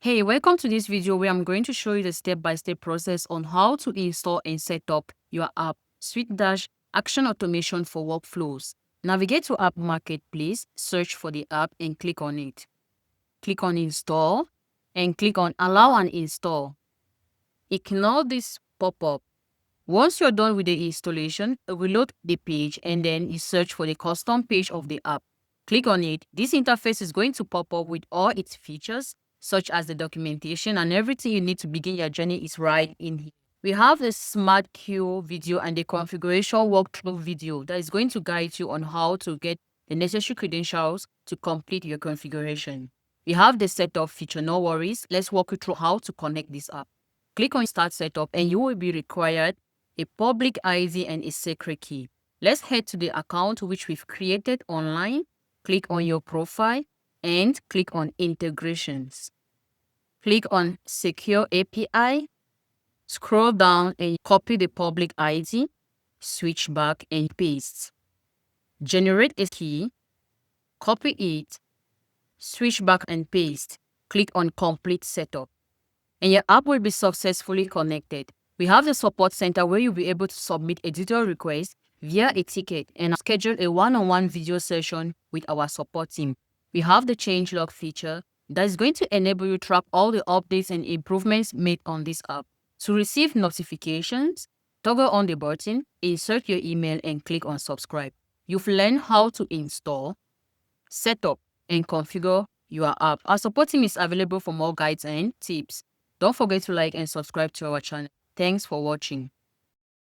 Hey, welcome to this video where I'm going to show you the step-by-step process on how to install and set up your app, SuiteDash Action Automation for Workflows. Navigate to App Marketplace, search for the app and click on it. Click on Install and click on Allow and Install. Ignore this pop-up. Once you're done with the installation, reload the page and then you search for the custom page of the app. Click on it. This interface is going to pop up with all its features, such as the documentation, and everything you need to begin your journey is right in here. We have the smart queue video and the configuration walkthrough video that is going to guide you on how to get the necessary credentials to complete your configuration. We have the setup feature, no worries. Let's walk you through how to connect this app. Click on Start Setup and you will be required a public ID and a secret key. Let's head to the account which we've created online. Click on your profile and click on Integrations. Click on Secure API. Scroll down and copy the public ID. Switch back and paste. Generate a key. Copy it. Switch back and paste. Click on Complete Setup. And your app will be successfully connected. We have the support center where you'll be able to submit a detailed request via a ticket and schedule a one-on-one video session with our support team. We have the changelog feature that is going to enable you to track all the updates and improvements made on this app. To receive notifications, toggle on the button, insert your email and click on subscribe. You've learned how to install, set up and configure your app. Our support team is available for more guides and tips. Don't forget to like and subscribe to our channel. Thanks for watching.